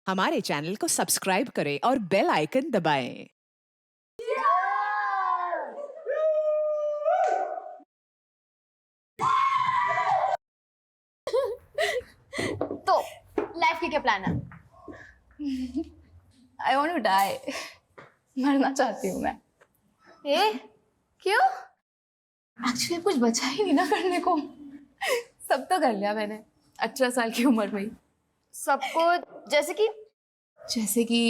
हमारे चैनल को सब्सक्राइब करें और बेल आइकन दबाएं। तो लाइफ के क्या प्लान है? I want to die. मरना चाहती हूँ मैं। ए, क्यों? एक्चुअली कुछ बचा ही नहीं ना करने को। सब तो कर लिया मैंने 18 साल की उम्र में ही। सबको जैसे कि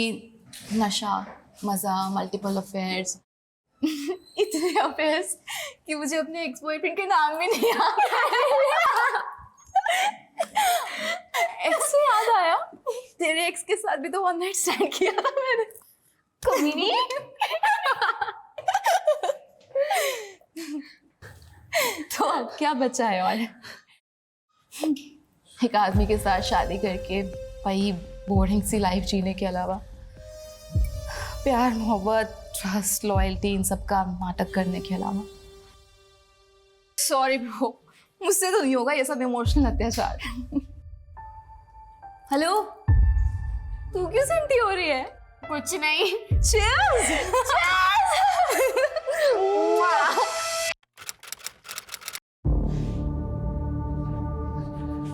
नशा, मजा, मल्टीपल अफेयर्स। इतने अफेयर्स कि मुझे अपने एक्स बॉयफ्रेंड के नाम भी नहीं याद। एक्स से याद आया, तेरे एक्स के साथ भी तो वन नाइट स्टैंड किया था मैंने। कमीनी। तो अब क्या बचा है? और एक आदमी के साथ शादी करके वही बोरिंग सी लाइफ जीने के अलावा प्यार, मोहब्बत, ट्रस्ट, लॉयल्टी, इन सब का नाटक करने के अलावा। सॉरी ब्रो, मुझसे तो नहीं होगा ये सब इमोशनल अत्याचार। हेलो, तू क्यों सेंटी हो रही है? कुछ नहीं। Cheers!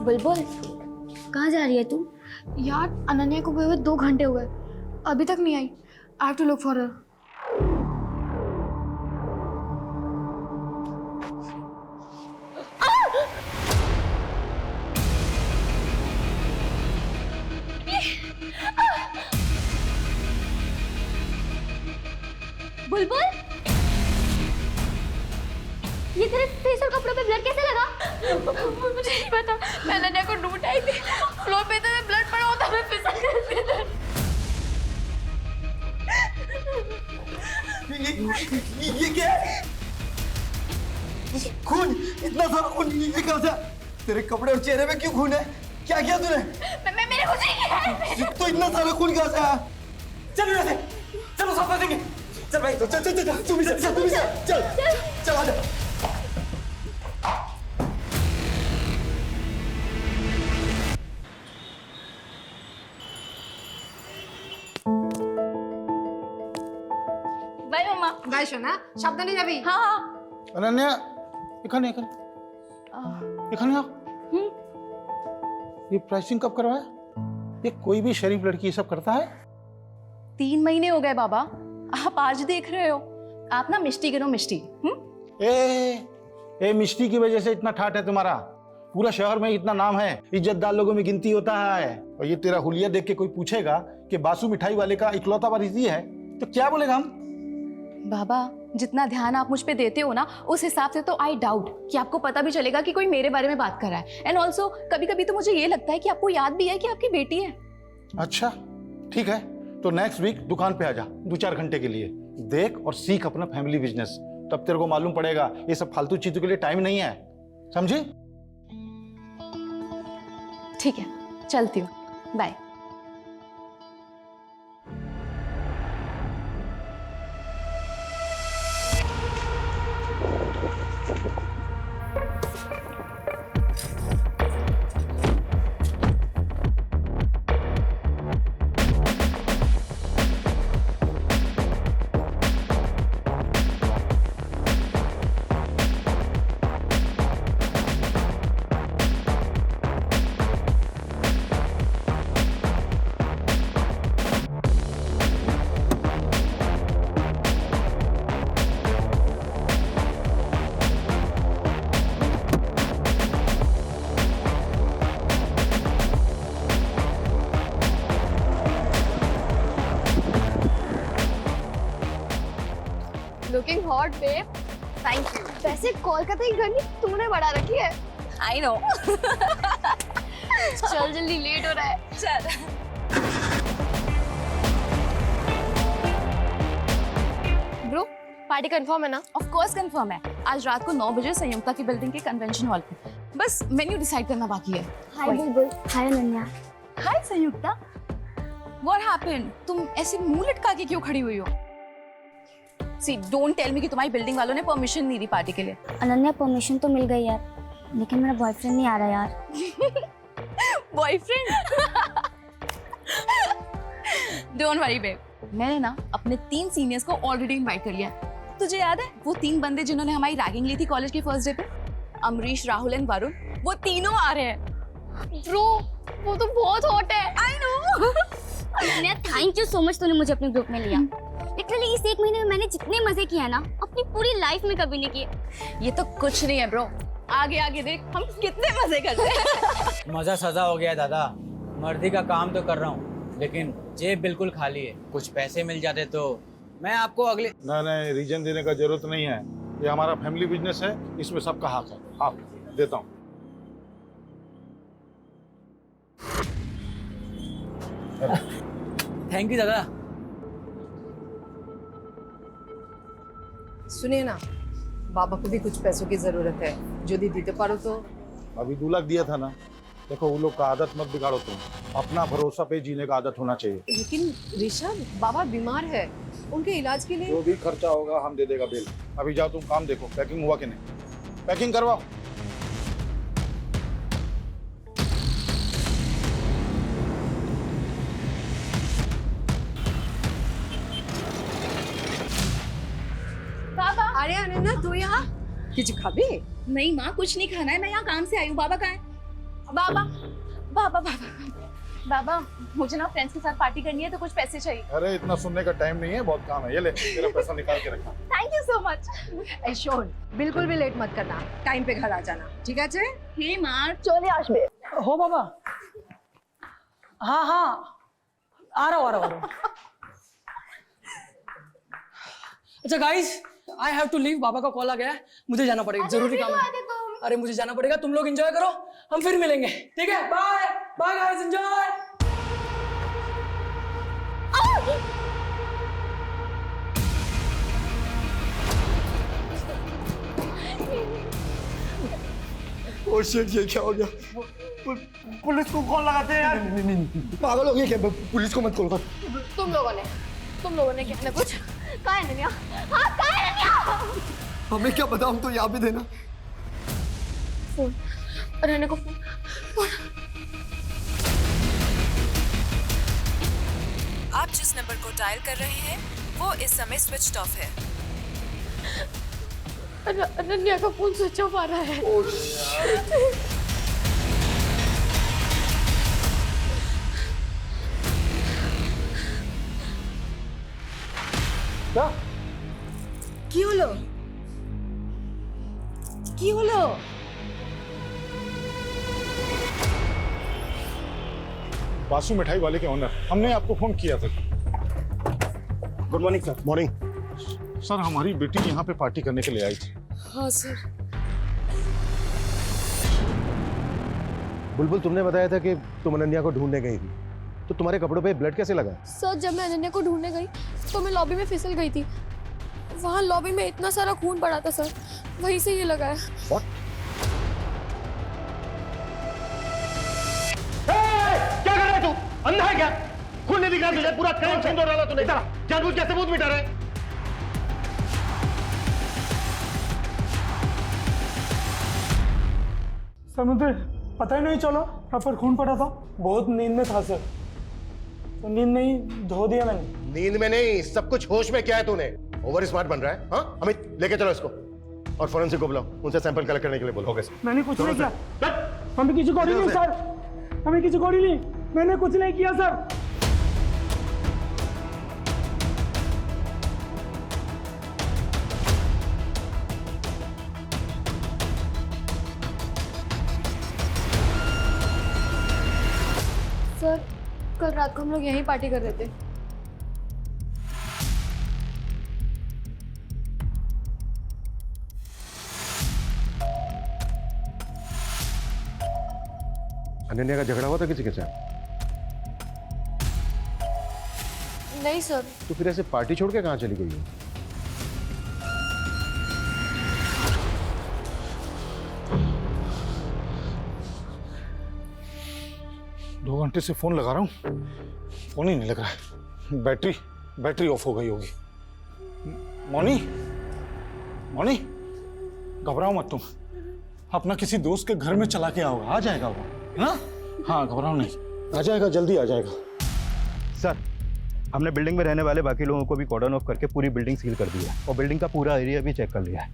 बुलबुल, कहाँ जा रही है तू? यार अनन्या को गए हुए 2 घंटे हो गए, अभी तक नहीं आई। I have to look for her. Bulbul, ये तेरे फेस और कपड़ों पे ब्लड कैसे लगा? मुझे नहीं पता, मैं अनन्या को ढूंढ आई थी। फ्लोर पे तो ब्लड पड़ा होता, मैं फिसल गई। ये क्या है? खून, इतना सारा खून, ये कहाँ से? तेरे कपड़े और चेहरे में क्यों खून है? क्या किया तूने? मैं मेरे कुछ नहीं किया। तो इतना सारा खून कहाँ से आया? चल यहाँ से, चलो साथ देंगे। चल भाई, चल चल चल, तुम भी चल, चल आ जा। Bye mamma. বাই শোনা, সাবধানে যাবি। हाँ हाँ। अनन्या, এখানে आओ। ये प्राइसिंग कब करवाया? ये कोई भी शरीफ लड़की ये सब करता है? 3 महीने हो गए बाबा, आप आज देख रहे हो। आप ना मिष्टी गिनो, मिष्टी। ए मिष्टी की वजह से इतना ठाट है तुम्हारा। पूरा शहर में इतना नाम है, इज्जतदार लोगों में गिनती होता है। और ये तेरा हुलिया देख के कोई पूछेगा कि बासु मिठाई वाले का इकलौता वारिस ये है, तो क्या बोलेगा हम? बाबा, जितना ध्यान आप मुझ पे देते हो ना, उस हिसाब से तो आई डाउट कि आपको पता भी चलेगा कि कोई मेरे बारे में बात कर रहा है। एंड ऑल्सो कभी कभी तो मुझे ये लगता है कि आपको याद भी है कि आपकी बेटी है। अच्छा ठीक है, तो नेक्स्ट वीक दुकान पे आ जा 2-4 घंटे के लिए। देख और सीख अपना फैमिली बिजनेस, तब तेरे को मालूम पड़ेगा ये सब फालतू चीजों के लिए टाइम नहीं है, समझी? ठीक है, चलती हूँ, bye. Looking hot babe. Thank you. वैसे कोलकाता की गर्मी तूने बढ़ा रखी है। I know. चल जल्दी, लेट हो रहा है। चल। ब्रो, पार्टी कंफर्म है ना? ऑफ कोर्स कंफर्म है। आज रात को 9 बजे संयुक्ता की बिल्डिंग के कन्वेंशन हॉल पे। बस मेन्यू डिसाइड करना बाकी है। हाय बुलबुल। हाय अनन्या। हाय संयुक्ता, व्हाट हैपेंड? तुम ऐसे मुंह लटका के क्यों खड़ी हुई हो? सी, डोंट टेल मी कि तुम्हारी बिल्डिंग वालों ने परमिशन नहीं दी पार्टी के लिए। अनन्या, परमिशन तो मिल गई यार, लेकिन मेरा बॉयफ्रेंड नहीं आ रहा यार। बॉयफ्रेंड? डोंट वरी बेब, मैंने ना अपने 3 सीनियर्स को ऑलरेडी इनवाइट कर लिया है। तुझे याद है वो 3 बंदे जिन्होंने हमारी रैगिंग ली थी कॉलेज के फर्स्ट डे पे? अमरीश, राहुल एंड वरुण, वो तीनों आ रहे हैं। ब्रो वो तो बहुत हॉट है। I no. Ananya thank you so much, तूने मुझे अपने ग्रुप में लिया। लिटरली इस 1 महीने में मैंने जितने मजे किए हैं ना अपनी पूरी लाइफ में कभी नहीं किए। ये तो कुछ नहीं है ब्रो, आगे आगे देख हम कितने मजे करते हैं। मजा सजा हो गया दादा। मर्दी का काम तो कर रहा हूँ लेकिन जेब बिल्कुल खाली है। कुछ पैसे मिल जाते तो मैं आपको अगले। नहीं, रीजन देने का जरूरत नहीं है। ये हमारा फैमिली बिजनेस है, इसमें सबका हक है। हाँ, देता हूँ। थैंक यू दादा। सुनिए ना, बाबा को भी कुछ पैसों की जरूरत है, जो दी दीते पारो तो। अभी 2 लाख दिया था ना। देखो वो लोग का आदत मत बिगाड़ो तुम, अपना भरोसा पे जीने का आदत होना चाहिए। लेकिन ऋषभ, बाबा बीमार है, उनके इलाज के लिए। जो भी खर्चा होगा हम दे देगा बिल। अभी जाओ तुम काम देखो, पैकिंग हुआ कि नहीं, पैकिंग करवाओ। बाबा। अरे अनन्या तू यहाँ कुछ खाबी? नहीं माँ, कुछ नहीं खाना है, मैं यहाँ काम से आई हूँ। बाबा कहाँ है? बाबा बाबा बाबा बाबा, मुझे ना फ्रेंड्स के साथ पार्टी करनी है तो कुछ पैसे चाहिए। अरे इतना सुनने का टाइम नहीं है, बहुत काम है। ये ले तेरा पैसा निकाल के रखा। Thank you so much. Shown, बिल्कुल भी लेट मत करना, टाइम पे घर आ जाना, ठीक है? हे माँ, चले आशबे। हो बाबा। हाँ हाँ, आ रहा हूँ। अच्छा guys, I have to leave. बाबा का कॉल आ गया है, मुझे जाना पड़ेगा, जरूरी काम है। अरे मुझे जाना पड़ेगा, तुम लोग एंजॉय करो, हम फिर मिलेंगे, ठीक है? Bye bye guys, enjoy. Oh shit, ये क्या हो गया? पुलिस को कॉल लगाते हैं यार। नहीं, पागल हो गए क्या? पुलिस को मत कॉल कर। तुम लोगों ने क्या ना कुछ कहा है अनन्या? हाँ कहा है अनन्या? हमें क्या पता, हम तो यहाँ पे थे ना। फोन, अनन्या को फोन। आप जिस नंबर को डायल कर रहे हैं वो इस समय स्विच ऑफ है। अनन्या का फोन स्विच ऑफ आ रहा है। কি হলো? কি হলো? बासु मिठाई वाले के ओनर, हमने आपको फोन किया था। Good morning sir. Morning sir, हमारी बेटी यहाँ पे पार्टी करने के लिए आई थी। हाँ सर। बुलबुल, तुमने बताया था कि तुम अनन्या को ढूंढने गई थी, तो तुम्हारे कपड़ों पे ब्लड कैसे लगा? सर जब मैं अनन्या को ढूंढने गई तो मैं लॉबी में फिसल गई थी। वहाँ लॉबी में इतना सारा खून पड़ा था सर, वहीं से ये लगा है। What? क्या कर रहा है तू? अंधा है क्या? खून नहीं दिखा तुझे? पूरा क्राइम सीन हो रहा तूने। जानबूझ के सबूत मिटा रहे। सर मुझे पता ही नहीं चला यहाँ पर खून पड़ा था, बहुत नींद में था सर, तो नींद में ही धो दिया मैंने। नींद में नहीं, सब कुछ होश में। क्या है तूने? ओवर स्मार्ट बन रहा है। हाँ अमित, लेके चलो इसको और फोरेंसिक को बुलाओ, उनसे सैंपल कलेक्ट करने के लिए बोलो। Okay sir. मैंने कुछ नहीं किया, हमें किसी को नहीं सर, हमें किसी को नहीं, मैंने कुछ नहीं किया सर। सर कल रात को हम लोग यहीं पार्टी कर रहे थे। अनन्या का झगड़ा हुआ था किसी के साथ? नहीं सर। तो फिर ऐसे पार्टी छोड़ के कहाँ चली गई है? दो घंटे से फोन लगा रहा हूँ, फोन ही नहीं लग रहा है। बैटरी ऑफ हो गई होगी। मोनी, मोनी, घबराओ मत तुम, अपना किसी दोस्त के घर में चला के आओ, आ जाएगा वो। हाँ हाँ, घबराओ नहीं, आ जाएगा, जल्दी आ जाएगा। सर, हमने बिल्डिंग में रहने वाले बाकी लोगों को भी कॉर्डन ऑफ करके पूरी बिल्डिंग सील कर दी है और बिल्डिंग का पूरा एरिया भी चेक कर लिया है।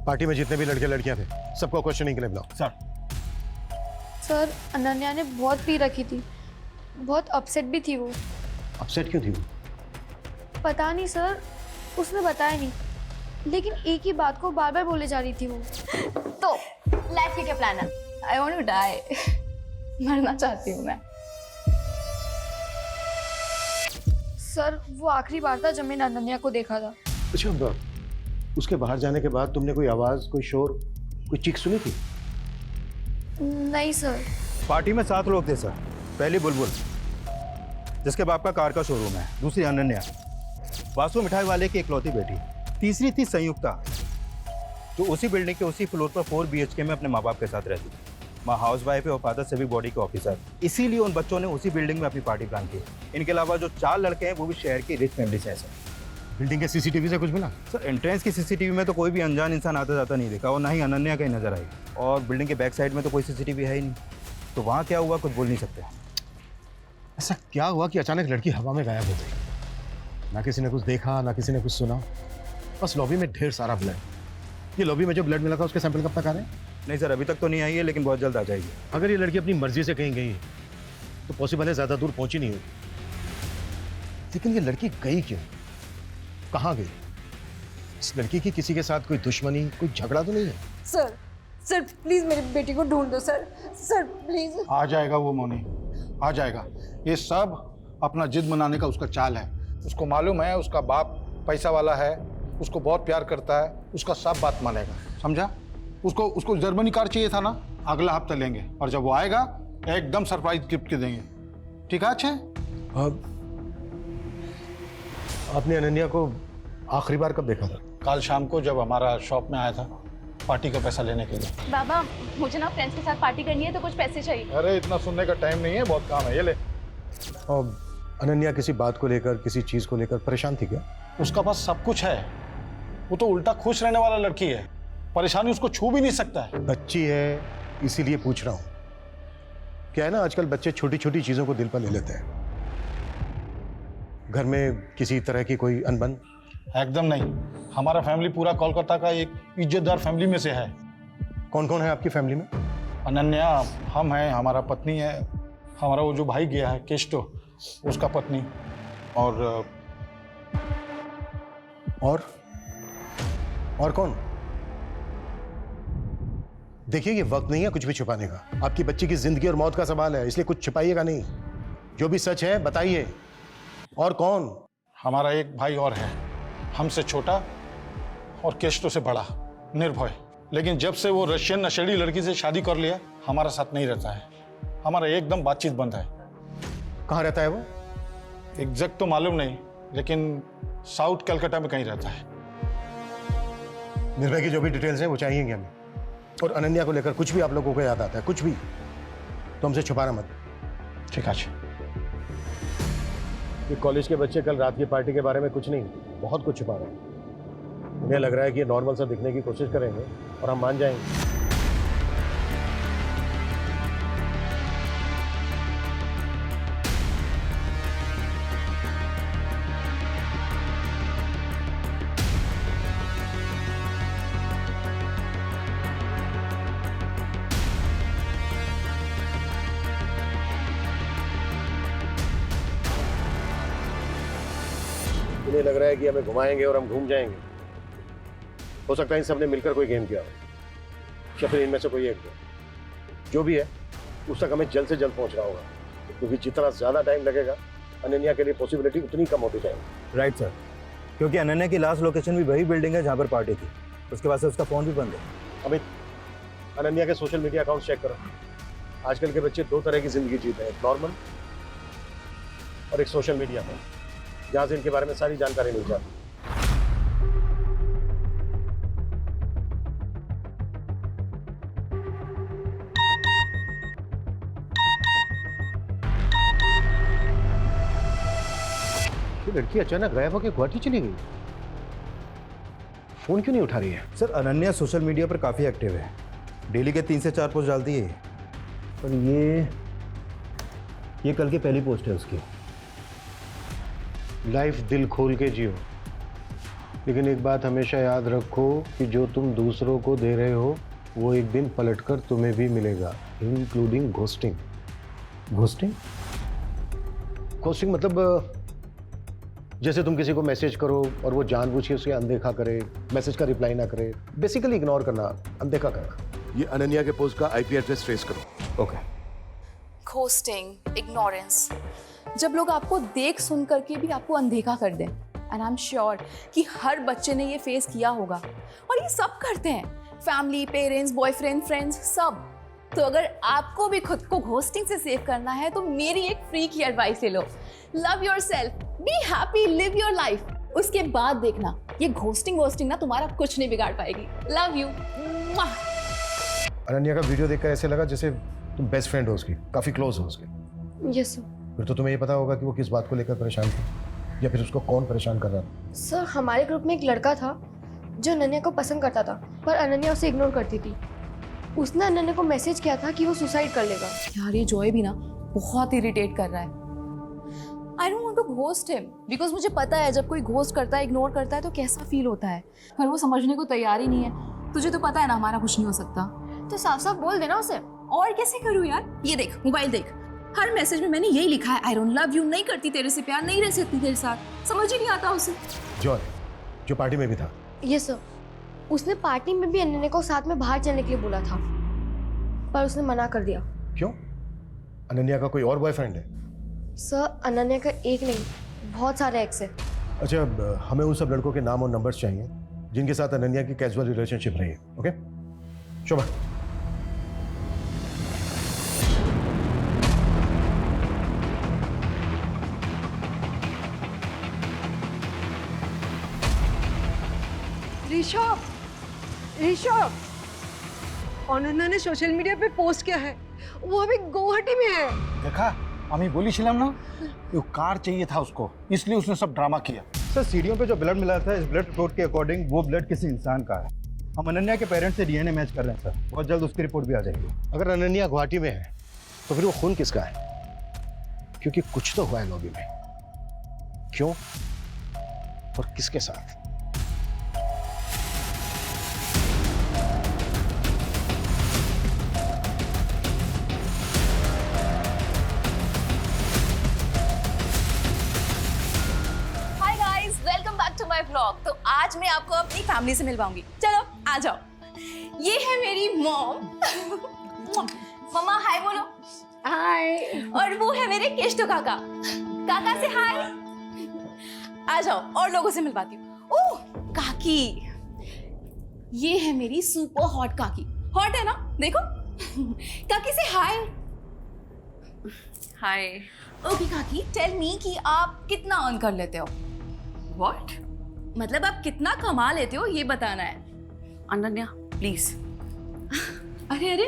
पार्टी में जितने भी लड़के लड़कियां थे सबको क्वेश्चनिंग के लिए बुलाओ। सर सर अनन्या ने बहुत पी रखी थी, बहुत अपसेट भी थी वो। अपसेट क्यों थी वो? पता नहीं सर, उसने बताया नहीं, लेकिन एक ही बात को बार बार बोले जा रही थी वो। तो लाइफ का क्या प्लान है? I want to die. मरना चाहती हूँ मैं। सर वो आखिरी बार था जब मैंने अनन्या को देखा था। अच्छा, उसके बाहर जाने के बाद तुमने कोई आवाज, कोई शोर, कोई चीख सुनी थी? नहीं सर। पार्टी में 7 लोग थे सर। पहली बुलबुल जिसके बाप का कार का शोरूम है, दूसरी अनन्या वासु मिठाई वाले की इकलौती बेटी, तीसरी थी संयुक्ता जो उसी बिल्डिंग के उसी फ्लोर पर 4 BHK में अपने माँ बाप के साथ रहती थी। माँ हाउस वाइफ है और फादर सिविक बॉडी के ऑफिसर। इसीलिए उन बच्चों ने उसी बिल्डिंग में अपनी पार्टी प्लान की। इनके अलावा जो 4 लड़के हैं वो भी शहर की रिच फैमिली से हैं सर। बिल्डिंग के सीसीटीवी से कुछ मिला? सर एंट्रेंस की सीसीटीवी में तो कोई भी अनजान इंसान आता जाता नहीं दिखा और ना ही अनन्या कहीं नजर आई, और बिल्डिंग के बैक साइड में तो कोई सीसीटीवी है ही नहीं। तो वहाँ क्या हुआ कुछ बोल नहीं सकते। ऐसा क्या हुआ कि अचानक लड़की हवा में गायब हो गई? ना किसी ने कुछ देखा, ना किसी ने कुछ सुना, बस लॉबी में ढेर सारा ब्लड। ये लॉबी में जो ब्लड मिला था उसके सैंपल कब तक आ रहे हैं? नहीं सर, अभी तक तो नहीं आई है, लेकिन बहुत जल्द आ जाएगी। अगर ये लड़की अपनी मर्जी से कहीं गई तो पॉसिबल है ज़्यादा दूर पहुंची नहीं होगी, लेकिन ये लड़की गई क्यों, कहाँ गई? इस लड़की की किसी के साथ कोई दुश्मनी, कोई झगड़ा तो नहीं है? सर प्लीज मेरी बेटी को ढूंढ दो सर प्लीज। आ जाएगा वो मोनी, आ जाएगा। ये सब अपना जिद मनाने का उसका चाल है। उसको मालूम है उसका बाप पैसा वाला है, उसको बहुत प्यार करता है, उसका सब बात मानेगा, समझा? उसको जर्मनी कार चाहिए था ना, अगला हफ्ता लेंगे, और जब वो आएगा एकदम सरप्राइज गिफ्ट के देंगे। ठीक है? अच्छे आपने अनन्या को आखिरी बार कब देखा था? कल शाम को जब हमारा शॉप में आया था पार्टी का पैसा लेने के लिए। बाबा मुझे ना फ्रेंड्स के साथ पार्टी करनी है तो कुछ पैसे चाहिए। अरे इतना सुनने का टाइम नहीं है, बहुत काम है, ये ले। और अनन्या किसी बात को लेकर, किसी चीज को लेकर परेशान थी क्या? उसका पास सब कुछ है, वो तो उल्टा खुश रहने वाला लड़की है, परेशानी उसको छू भी नहीं सकता है। बच्ची है इसीलिए पूछ रहा हूँ। क्या है ना, आजकल बच्चे छोटी छोटी चीजों को दिल पर ले लेते हैं। घर में किसी तरह की कोई अनबन? एकदम नहीं, हमारा फैमिली पूरा कोलकाता का एक इज्जतदार फैमिली में से है। कौन कौन है आपकी फैमिली में? अनन्या, हम हैं, हमारा पत्नी है, हमारा वो जो भाई गया है केस्टो, उसका पत्नी, और कौन? देखिए ये वक्त नहीं है कुछ भी छुपाने का। आपकी बच्ची की जिंदगी और मौत का सवाल है, इसलिए कुछ छुपाइएगा नहीं। जो भी सच है बताइए। और कौन? हमारा एक भाई और है, हमसे छोटा और केस्टो से बड़ा, निर्भय। लेकिन जब से वो रशियन नशेड़ी लड़की से शादी कर लिया, हमारा साथ नहीं रहता है, हमारा एकदम बातचीत बंद है। कहाँ रहता है वो? एग्जैक्ट तो मालूम नहीं, लेकिन साउथ कलकत्ता में कहीं रहता है। निर्भय की जो भी डिटेल्स हैं वो चाहिएंगे हमें। और अनन्या को लेकर कुछ भी आप लोगों को याद आता है, कुछ भी, तो हमसे छुपाना मत। ठीक है। ये कॉलेज के बच्चे कल रात की पार्टी के बारे में कुछ नहीं, बहुत कुछ छुपा रहे हैं। उन्हें लग रहा है कि ये नॉर्मल सा दिखने की कोशिश करेंगे और हम मान जाएंगे। उन्हें लग रहा है कि हमें घुमाएंगे और हम घूम जाएंगे। हो सकता है इन सब ने मिलकर कोई गेम किया हो, या फिर इनमें से कोई एक। जो भी है उस तक हमें जल्द से जल्द पहुंचना होगा, क्योंकि जितना ज्यादा टाइम लगेगा अनन्या के लिए पॉसिबिलिटी उतनी कम होती जाएगी। राइट सर, क्योंकि अनन्या की लास्ट लोकेशन भी वही बिल्डिंग है जहाँ पर पार्टी थी। उसके बाद से उसका फ़ोन भी बंद है। अमित, अनन्या के सोशल मीडिया अकाउंट चेक करो। आजकल के बच्चे 2 तरह की जिंदगी जीते हैं, एक नॉर्मल और एक सोशल मीडिया पर, जहाँ से इनके बारे में सारी जानकारी मिल जाती है। लड़की अचानक गायब होकर गुवाहाटी चली गई, फोन क्यों नहीं उठा रही है? सर अनन्या सोशल मीडिया पर काफ़ी एक्टिव है, डेली के 3 से 4 पोस्ट डालती है, पर ये कल की पहली पोस्ट है उसकी। लाइफ दिल खोल के जियो, लेकिन एक बात हमेशा याद रखो कि जो तुम दूसरों को दे रहे हो वो एक दिन पलटकर तुम्हें भी मिलेगा, इंक्लूडिंग घोस्टिंग। घोस्टिंग? घोस्टिंग मतलब जैसे तुम किसी को मैसेज करो और वो जानबूझ के उसे अनदेखा करे, मैसेज का रिप्लाई ना करे, बेसिकली इग्नोर करना, अनदेखा करना। ये अनन्या के पोस्ट का आईपी एड्रेस ट्रेस करो। ओके। घोस्टिंग, इग्नोरेंस, जब लोग आपको देख सुन करके भी आपको अनदेखा कर दें, एंड आई एम श्योर कि हर बच्चे ने ये फेस किया होगा, और ये सब करते हैं, फैमिली, पेरेंट्स, बॉयफ्रेंड, फ्रेंड्स, सब। तो अगर आपको भी खुद को घोस्टिंग से सेव करना है तो मेरी एक फ्री की एडवाइस ले लो। Love yourself, be happy, live your life. उसके बाद देखना ये घोस्टिंग ना तुम्हारा कुछ नहीं बिगाड़ पाएगी। Love you. अनन्या का वीडियो देखकर ऐसे लगा जैसे तुम बेस्ट फ्रेंड हो उसकी, काफी क्लोज हो उसके। Yes sir. फिर तो तुम्हें ये पता होगा कि वो किस बात को लेकर परेशान थी, या फिर उसको कौन परेशान कर रहा था। सर हमारे ग्रुप में एक लड़का था जो अनन्या को पसंद करता था, पर अनन्या उसे इग्नोर करती थी। उसने अनन्या को मैसेज किया था कि वो सुसाइड कर लेगा। यार ये जॉय भी ना बहुत इरिटेट कर रहा है। I don't want to ghost him because मुझे पता है जब कोई घोस्ट करता है, इग्नोर करता है तो कैसा फील होता है, पर वो समझने को तैयार ही नहीं है। तुझे तो पता है ना हमारा कुछ नहीं हो सकता, तो साफ साफ बोल देना उसे। और कैसे करूँ यार? ये देख, मोबाइल देख, हर मैसेज में मैंने यही लिखा है, आई डोंट लव यू, नहीं करती तेरे से प्यार, नहीं रह सकती तेरे साथ। समझ ही नहीं आता उसे। जॉय जो पार्टी में भी था। Yes sir. उसने पार्टी में भी अनन्या को साथ में बाहर चलने के लिए बोला था, पर उसने मना कर दिया। क्यों? अनन्या का कोई और बॉयफ्रेंड है? सर अनन्या का एक नहीं, बहुत सारे एक्स है। अच्छा, हमें उन सब लड़कों के नाम और नंबर्स चाहिए जिनके साथ अनन्या की कैजुअल रिलेशनशिप रही है। ओके शोभा। ऋषभ, अनन्या ने सोशल मीडिया पे पोस्ट किया है, वो अभी गुवाहाटी में है। देखा, আমি বলেছিলাম না वो कार चाहिए था उसको, इसलिए उसने सब ड्रामा किया। सर सीढ़ियों पे जो ब्लड मिला था, इस ब्लड रिपोर्ट के अकॉर्डिंग वो ब्लड किसी इंसान का है। हम अनन्या के पेरेंट्स से डीएनए मैच कर रहे हैं सर, बहुत जल्द उसकी रिपोर्ट भी आ जाएगी। अगर अनन्या गुवाहाटी में है तो फिर वो खून किसका है? क्योंकि कुछ तो हुआ है लॉबी में। क्यों और किसके साथ? To my vlog. तो आज मैं आपको अपनी फैमिली से मिलवाऊंगी। चलो आ जाओ। ये है मेरी मॉम। मम्मा हाय बोलो। हाय। और वो है मेरे केष्टो काका। काका से हाय। आ जाओ और लोगों से मिलवाती हूँ। ओह काकी, ये है मेरी सुपर हॉट काकी। हॉट है ना, देखो। काकी से हाय। हाय। ओके काकी, टेल मी कि आप कितना अर्न कर लेते हो? व्हाट? मतलब आप कितना कमा लेते हो ये बताना है। अनन्या प्लीज। अरे अरे,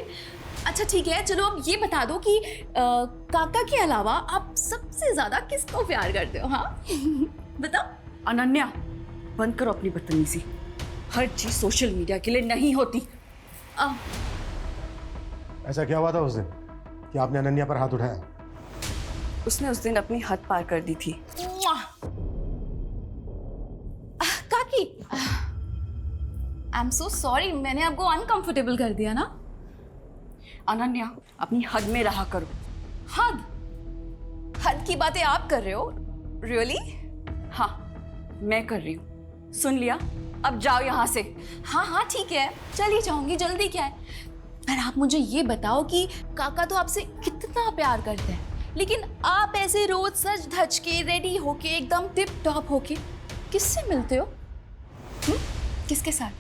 अच्छा ठीक है, चलो अब ये बता दो कि काका के अलावा आप सबसे ज्यादा किसको प्यार करते हो? हाँ बताओ। अनन्या बंद करो अपनी बदतमीजी, हर चीज सोशल मीडिया के लिए नहीं होती। ऐसा क्या हुआ था उस दिन कि आपने अनन्या पर हाथ उठाया? उसने उस दिन अपनी हद पार कर दी थी। काकी, आई एम सो सॉरी, मैंने आपको अनकंफर्टेबल कर दिया ना। अनन्या अपनी हद में रहा करो। हद? हद की बातें आप कर रहे हो? रियली? हाँ मैं कर रही हूँ। सुन लिया, अब जाओ यहाँ से। हाँ हाँ ठीक है, चली जाऊंगी, जल्दी क्या है। पर आप मुझे ये बताओ कि काका तो आपसे कितना प्यार करते हैं, लेकिन आप ऐसे रोज सज धज के रेडी होके एकदम टिप टॉप होके किससे मिलते हो? किसके साथ?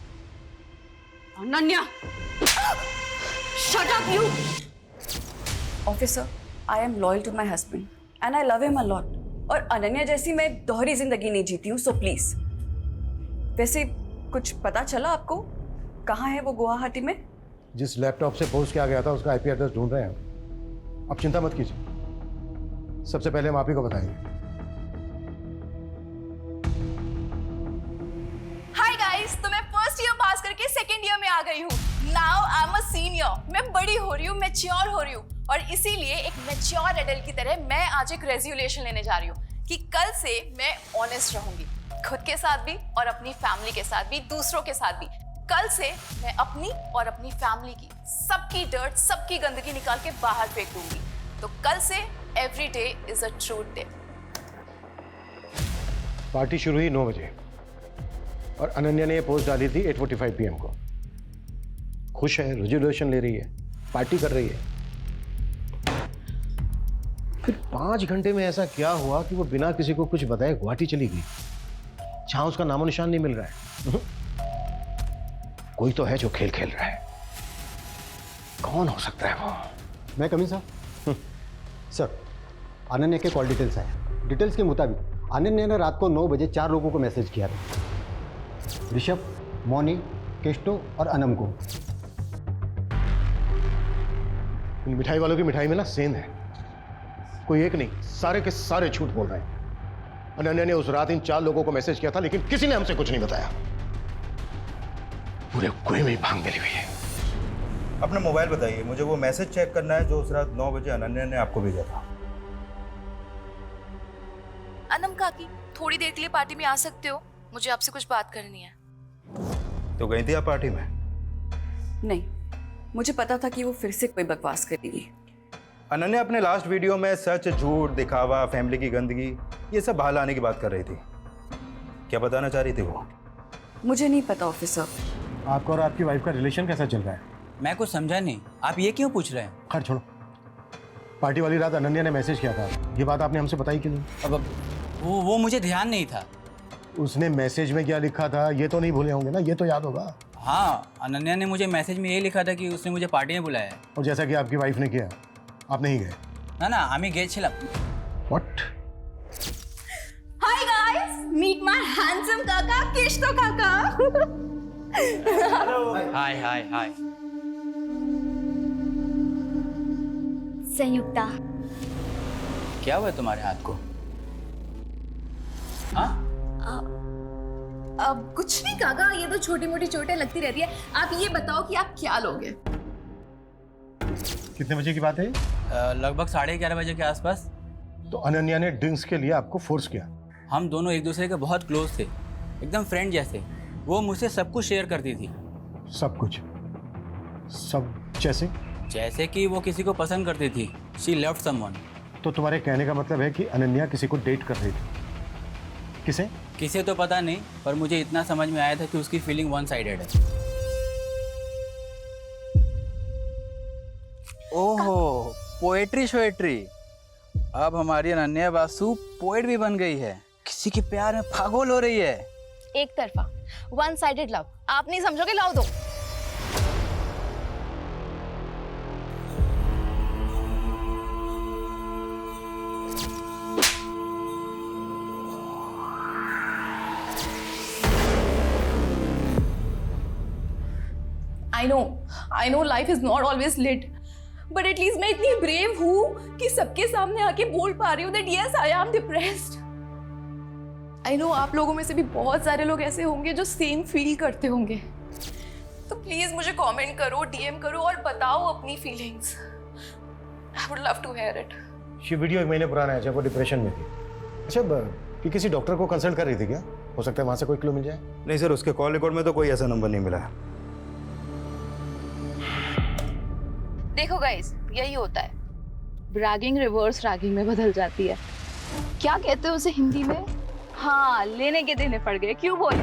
Ananya shut up you. Officer, I am loyal to my husband and I love him a lot. और अनन्या जैसी मैं दोहरी जिंदगी नहीं जीती हूँ, सो प्लीज। वैसे कुछ पता चला आपको कहाँ है वो गुवाहाटी में? जिस लैपटॉप से पोस्ट किया गया था उसका आईपी एड्रेस ढूंढ रहे हैं। आप चिंता मत कीजिए, सबसे पहले हम आप ही को बताएंगे। हाय गाइस, तो मैं फर्स्ट ईयर पास करके सेकंड ईयर में आ गई हूँ। Now I am a senior, मैं बड़ी हो रही हूँ, मैच्योर हो रही हूँ, और इसीलिए एक मैच्योर एडल्ट की तरह मैं आज एक रेजोल्यूशन लेने जा रही हूँ कि कल से मैं ऑनेस्ट रहूंगी, खुद के साथ भी और अपनी फैमिली के साथ भी, दूसरों के साथ भी। कल से मैं अपनी और अपनी फैमिली की सबकी डर्ट, सबकी गंदगी निकाल के बाहर फेंक दूंगी। तो कल से every day is a truth day. Party शुरू हुई 9 बजे और अनन्या ने ये पोस्ट डाली थी 8:45 PM को। खुश है, रेजोल्यूशन ले रही है, पार्टी कर रही है। फिर 5 घंटे में ऐसा क्या हुआ कि वो बिना किसी को कुछ बताए गुवाहाटी चली गई, जहां उसका नामो निशान नहीं मिल रहा है। कोई तो है जो खेल खेल रहा है। कौन हो सकता है वो? मैं कमी सर। सर, अनन्या के कॉल डिटेल्स आए। डिटेल्स के मुताबिक अनन्या ने रात को 9 बजे 4 लोगों को मैसेज किया था। ऋषभ, मौनी, केष्टो और अनम को। इन मिठाई वालों की मिठाई में ना सेंध है। कोई एक नहीं, सारे के सारे झूठ बोल रहे हैं। अनन्या ने उस रात इन 4 लोगों को मैसेज किया था, लेकिन किसी ने हमसे कुछ नहीं बताया। पूरे कुएं में भांग मिली हुई है। अपना मोबाइल बताइए, मुझे वो मैसेज चेक करना है जो उस रात 9 बजे अनन्या ने आपको भेजा था। अनम काकी, थोड़ी देर के लिए पार्टी में आ सकते हो? मुझे आपसे कुछ बात करनी है। तो गई थी आप पार्टी में? नहीं, मुझे पता था कि वो फिर से कोई बकवास करेगी। अनन्या अपने लास्ट वीडियो में सच, झूठ, दिखावा, फैमिली की गंदगी, ये सब बाहर लाने की बात कर रही थी। क्या बताना चाह रही थी वो? मुझे नहीं पता ऑफिसर। आपका और आपकी वाइफ का रिलेशन कैसा चल रहा है? मैं कुछ समझा नहीं, आप ये क्यों पूछ रहे हैं? खैर छोड़ो। पार्टी वाली रात अनन्या ने मैसेज किया था, ये बात आपने हमसे बताई क्यों नहीं? अब वो मुझे ध्यान नहीं था। उसने मैसेज में क्या लिखा था ये तो नहीं भूले होंगे ना? ये तो याद होगा। हाँ, अनन्या ने मुझे मैसेज में ये लिखा था कि उसने मुझे पार्टी में बुलाया है। और जैसा कि आपकी वाइफ ने किया, आप नहीं गए? ना ना, আমি গেছিলাম। What? Hi guys, meet my handsome kaka, Kishto kaka. हाय हाय हाय। संयुक्ता, क्या हुआ तुम्हारे हाथ को? हाँ? अब कुछ नहीं काका, ये तो छोटी मोटी चोटें लगती रहती है। आप ये बताओ कि आप क्या लोगे? कितने बजे की बात है? लगभग 11:30 बजे के आसपास। तो अनन्या ने ड्रिंक्स के लिए आपको फोर्स किया? हम दोनों एक दूसरे के बहुत क्लोज थे, एकदम फ्रेंड जैसे। वो मुझसे सब कुछ शेयर करती थी। सब कुछ? सब जैसे? जैसे कि वो किसी को पसंद करती थी। She loved someone. तो तुम्हारे कहने का मतलब है कि अनन्या किसी को डेट कर रही थी? किसे? किसे तो पता नहीं, पर मुझे इतना समझ में आया था कि उसकी फीलिंग वन साइडेड है। ओहो, पोएट्री शोएट्री। अब हमारी अनन्या बासु पोएट भी बन गई है, किसी के प्यार में पागल हो रही है। एक तरफा, वन साइडेड लव। आप नहीं समझोगे, लाओ दो। I know life is not always lit, but at least मैं इतनी brave हूँ कि सबके सामने आके बोल पा रही हूँ that yes, I am depressed. I know आप लोगों में से भी बहुत सारे लोग ऐसे होंगे जो सेम फील करते होंगे। तो प्लीज मुझे कमेंट करो, DM करो और बताओ अपनी feelings. I would love to hear it. ये वीडियो 1 महीने पुराना है जब वो डिप्रेशन में थी। अच्छा, कि किसी डॉक्टर को कंसल्ट कर रही थी क्या? हो सकता है वहां से कोई क्लू मिल जाए। नहीं सर, उसके कॉल रिकॉर्ड में तो कोई ऐसा नंबर नहीं मिला है। देखो गाइस, यही होता है, ब्रैगिंग रिवर्स रैगिंग में बदल जाती है। क्या कहते हैं उसे हिंदी में? हाँ, लेने के देने पड़ गए। क्यों बॉयज?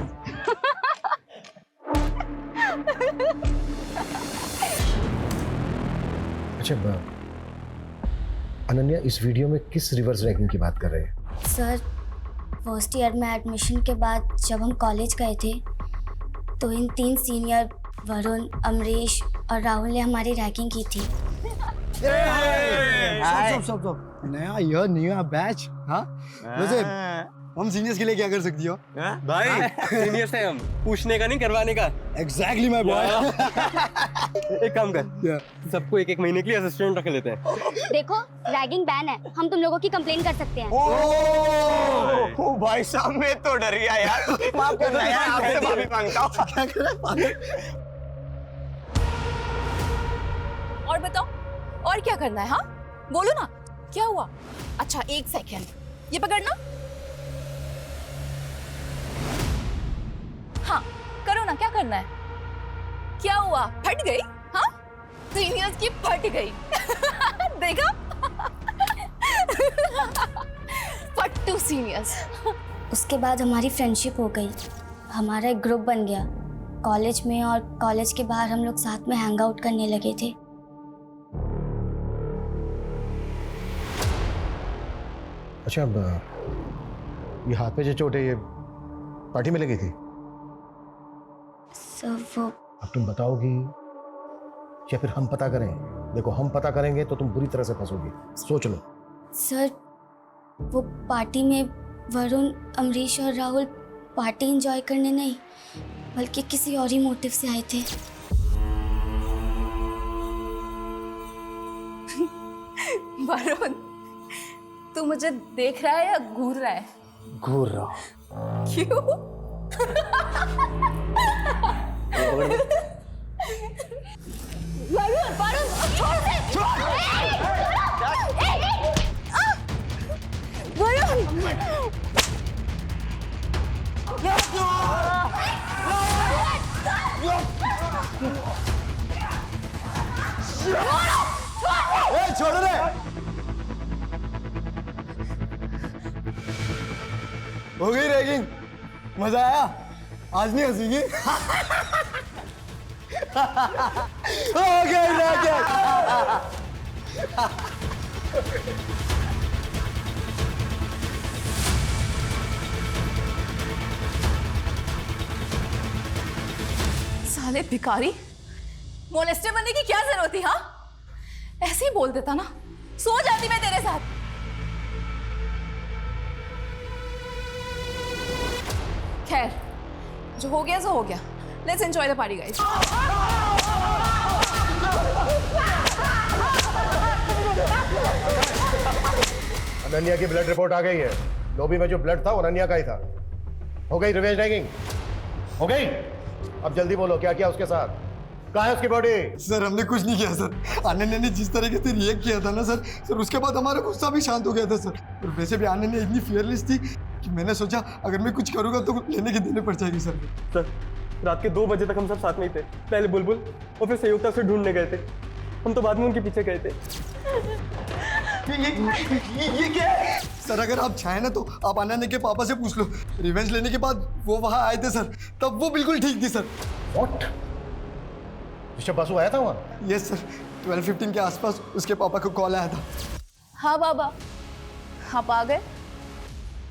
अच्छा, अनन्या इस वीडियो में किस रिवर्स रैगिंग की बात कर रहे हैं? सर, फर्स्ट ईयर में एडमिशन के बाद जब हम कॉलेज गए थे तो इन 3 सीनियर वरुण, अमरीश और राहुल ने हमारी रैगिंग की थी। स्टॉप। नया बैच। हाँ, वैसे हम सीनियर्स के लिए क्या कर सकती हो? भाई सीनियर से हम पूछने का नहीं, करवाने का। Exactly my boy. एक काम कर, सबको 1-1 महीने के लिए असिस्टेंट रख लेते हैं। देखो, रैगिंग बैन है, हम तुम लोगों की कंप्लेन कर सकते हैं। ओ भाई साहब, मैं तो डर गया यार। माफ करना यार, आपसे माफी मांगता हूँ। और क्या करना है? हाँ बोलो ना, क्या हुआ? अच्छा 1 सेकेंड, ये पकड़ना। हाँ करो ना, क्या करना है? क्या हुआ, फट गई? हाँ सीनियर्स की फट गई। देखा? फट्टू सीनियर्स। उसके बाद हमारी फ्रेंडशिप हो गई, हमारा एक ग्रुप बन गया कॉलेज में, और कॉलेज के बाहर हम लोग साथ में हैंग आउट करने लगे थे। अच्छा, अब ये हाथ पे जो चोट है ये पार्टी में लगी थी? सर वो अब तुम बताओगी या फिर हम पता करें? देखो हम पता करेंगे तो तुम बुरी तरह से फंसोगी, सोच लो। सर वो पार्टी में वरुण, अमरीश और राहुल पार्टी एंजॉय करने नहीं बल्कि किसी और ही मोटिव से आए थे। वरुण तू मुझे देख रहा है या घूर रहा है? घूर रहा हूं। क्यों? वरुण वरुण छोड़ दे, वरुण छोड़ दे। हो गई रैगिंग, मजा आया? आज नहीं हंसीगी? हो गई रैगिंग। साले भिखारी, मोलेस्टर बनने की क्या जरूरत थी? हाँ ऐसे ही बोल देता ना, सो जाती मैं तेरे साथ। खैर जो हो गया सो हो गया। Let's enjoy the party guys. Ananya की ब्लड रिपोर्ट आ गई है। लॉबी में जो ब्लड था वो अनन्या का ही था। हो गई रिवेंज रैगिंग? हो गई? अब जल्दी बोलो क्या किया उसके साथ? कहाँ है उसकी बॉडी? सर हमने कुछ नहीं किया सर। अनन्या ने जिस तरीके से रिएक्ट किया था ना सर उसके बाद हमारा गुस्सा भी शांत हो गया था सर। और वैसे भी अनन्या इतनी फियरलेस थी कि मैंने सोचा अगर मैं कुछ करूँगा तो लेने के देने पड़ जाएगी सर। सर रात के 2 बजे तक हम सब साथ में ही थे। पहले बुलबुल और फिर संयुक्ता से ढूंढने गए थे। हम तो बाद में उनके पीछे गए थे। ये क्या है? सर अगर आप चाहें ना तो आप अनन्या के पापा से पूछ लो। रिवेंज लेने के बाद वो वहाँ आए थे सर, तब वो बिल्कुल ठीक थी सर। व्हाट? ऋषभ बासु आया था वहाँ? यस सर, 12:15 के आसपास उसके पापा को कॉल आया था। हाँ बाबा आप आ गए?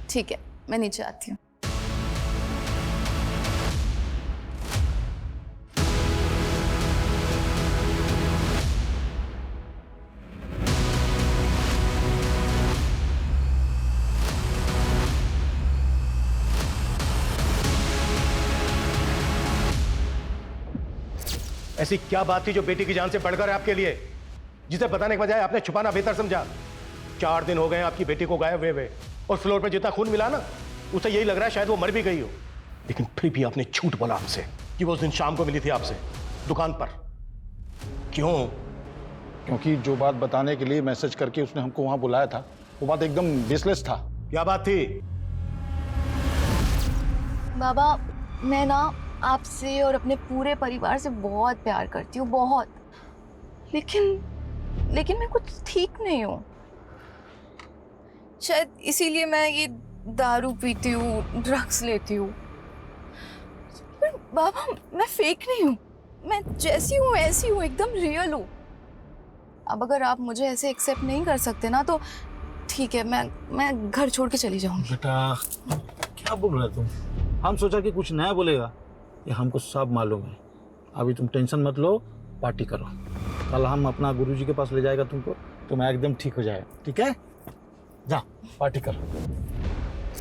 ठीक है मैं नीचे आती हूँ। ऐसी क्या बात थी जो बेटी की जान से बढ़कर है आपके लिए, जिसे बताने के बजाय आपने छुपाना बेहतर समझा? 4 दिन हो गए आपकी बेटी को गायब हुए, और फ्लोर पे जितना खून मिला ना उसे यही लग रहा है शायद वो मर भी गई हो। लेकिन फिर भी आपने झूठ बोला हमसे कि वो उस दिन शाम को मिली थी आपसे दुकान पर। क्यों? क्योंकि जो बात बताने के लिए मैसेज करके उसने हमको वहां बुलाया था वो बात एकदम बेसलेस था। क्या बात थी? बाबा मैं ना आपसे और अपने पूरे परिवार से बहुत प्यार करती हूँ, बहुत। लेकिन मैं कुछ ठीक नहीं हूँ। शायद इसीलिए मैं ये दारू पीती हूँ, ड्रग्स लेती हूँ। पर बाबा मैं फेक नहीं हूँ, मैं जैसी हूँ ऐसी हूँ, एकदम रियल हूँ। अब अगर आप मुझे ऐसे एक्सेप्ट नहीं कर सकते ना तो ठीक है, मैं घर छोड़ के चली जाऊंगी। बेटा क्या बोल रहे तुम? हम सोचा कि कुछ नया बोलेगा, ये हमको सब मालूम है। अभी तुम टेंशन मत लो, पार्टी करो। कल हम अपना गुरुजी के पास ले जाएगा तुमको, तुम एकदम ठीक हो जाएगा। ठीक है, जा पार्टी कर।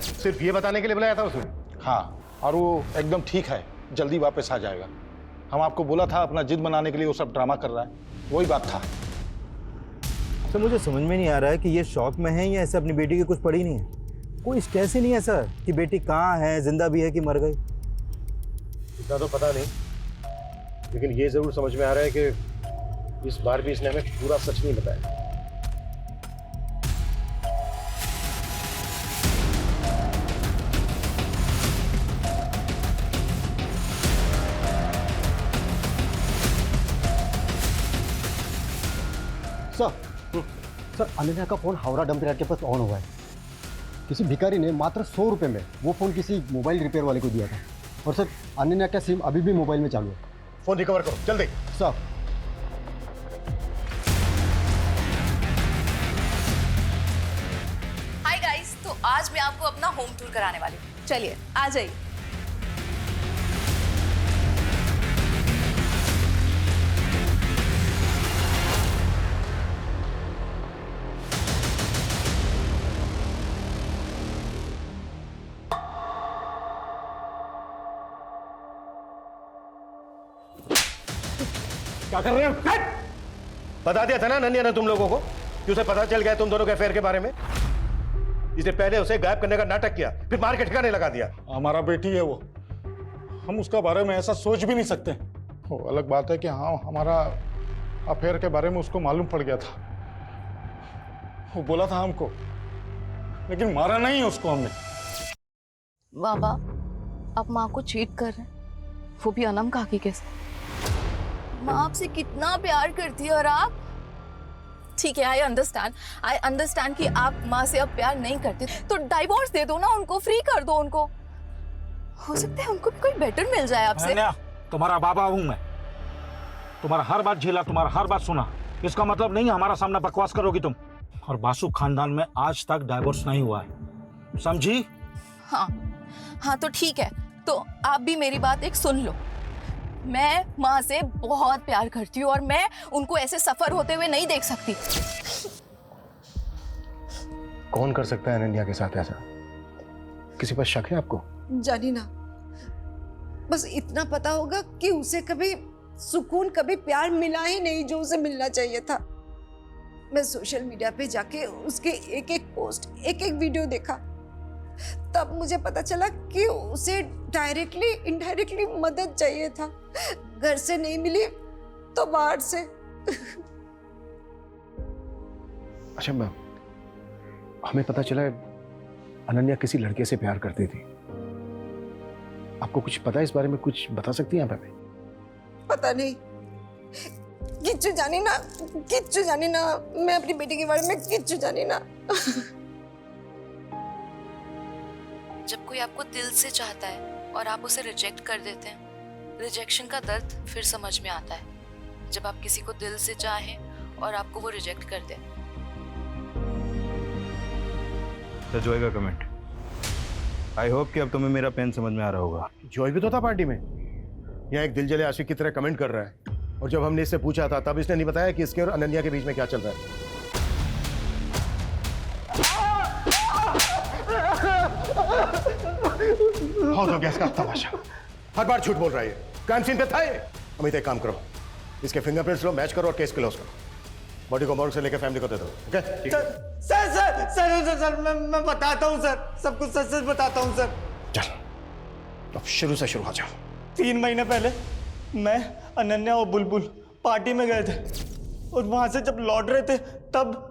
सिर्फ ये बताने के लिए बुलाया था उसने? हाँ, और वो एकदम ठीक है, जल्दी वापस आ जाएगा। हम आपको बोला था अपना जिद बनाने के लिए वो सब ड्रामा कर रहा है, वही बात था। सर मुझे समझ में नहीं आ रहा है कि ये शौक में है या ऐसे अपनी बेटी की कुछ पड़ी नहीं है। कोई स्ट्रेस ही नहीं है सर कि बेटी कहाँ है, जिंदा भी है कि मर गई। इतना तो पता नहीं, लेकिन ये जरूर समझ में आ रहा है कि इस बार भी इसने हमें पूरा सच नहीं बताया। सर अनन्या का फोन हावड़ा डंप यार्ड के पास ऑन हुआ है। किसी भिखारी ने मात्र 100 रुपये में वो फोन किसी मोबाइल रिपेयर वाले को दिया था। और सर अनन्या का सिम अभी भी मोबाइल में चालू है। फोन रिकवर करो जल्दी। सर हाय गाइस, तो आज मैं आपको अपना होम टूर कराने वाली हूँ। चलिए आ जाइए। क्या कर रहे हो? बता दिया था ना अनन्या ने तुम लोगों को कि उसे पता चल गया तुम दोनों के अफेयर के बारे में। इसने पहले उसे गायब करने का नाटक किया, फिर मार के ठिकाने लगा दिया। हमारा बेटी है वो, हम उसका बारे में ऐसा सोच भी नहीं सकते। वो अलग बात है कि हाँ हमारा अफेयर के बारे में उसको मालूम पड़ गया था, वो बोला था हमको, लेकिन मारा नहीं उसको हमने। बाबा, आप माँ को चीट कर रहे हैं, वो भी अनम काकी के साथ। माँ आपसे कितना प्यार करती है और आप। ठीक है, आई अंडरस्टैंड कि आप माँ से अब प्यार नहीं करते, तो डाइवोर्स दे दो ना उनको, फ्री कर दो उनको। हो सकता है उनको भी कोई बेटर मिल जाए आपसे। तुम्हारा बाबा हूं मैं, तुम्हारा हर बात झेला, तुम्हारा हर बात सुना। इसका मतलब नहीं हमारा सामना बकवास करोगी तुम। और बासु खानदान में आज तक डाइवोर्स नहीं हुआ है, समझी? हाँ तो ठीक है, तो आप भी मेरी बात एक सुन लो। मैं माँ से बहुत प्यार करती हूँ और मैं उनको ऐसे सफर होते हुए नहीं देख सकती। कौन कर सकता है अनन्या के साथ ऐसा? किसी पर शक है आपको? जानी ना, बस इतना पता होगा कि उसे कभी सुकून, कभी प्यार मिला ही नहीं जो उसे मिलना चाहिए था। मैं सोशल मीडिया पे जाके उसके एक एक पोस्ट, एक एक वीडियो देखा, तब मुझे पता चला कि उसे डायरेक्टली इनडायरेक्टली मदद चाहिए था। घर से नहीं मिली तो बाहर से। अच्छा, हमें पता चला अनन्या किसी लड़के से प्यार करती थी। आपको कुछ पता है इस बारे में? कुछ बता सकती हैं आप हमें? पता नहीं, किच्चू जानी ना, किच्चू जानी ना। मैं अपनी बेटी के बारे में किच्चू जानी ना। जब कोई आपको दिल से चाहता है और आप उसे रिजेक्ट कर देते हैं, रिजेक्शन का दर्द फिर समझ में आता है। जब आप किसी को दिल से चाहें और आपको वो रिजेक्ट कर दे। जॉय का कमेंट, आई होप कि अब तुम्हें मेरा पेन समझ में आ रहा होगा। जॉय भी तो था पार्टी में, यहाँ एक दिल जले आशिक की तरह कमेंट कर रहा है। और जब हमने इससे पूछा था तब इसने नहीं बताया कि इसके और अनन्या के बीच में क्या चल रहा है। बहुत हो गया इसका तमाशा, हर बार झूठ बोल रहा है। क्राइम सीन पे था ये। अमित एक काम करो, इसके फिंगरप्रिंट्स लो, मैच करो और केस क्लोज करो। बॉडी को मॉर्ग से लेकर फैमिली को दे दो। ओके? सर मैं बताता हूँ सर, सब कुछ सच सच बताता हूँ सर। चल अब शुरू से शुरू हो जाओ। 3 महीने पहले मैं, अनन्या और बुलबुल पार्टी में गए थे और वहां से जब लौट रहे थे तब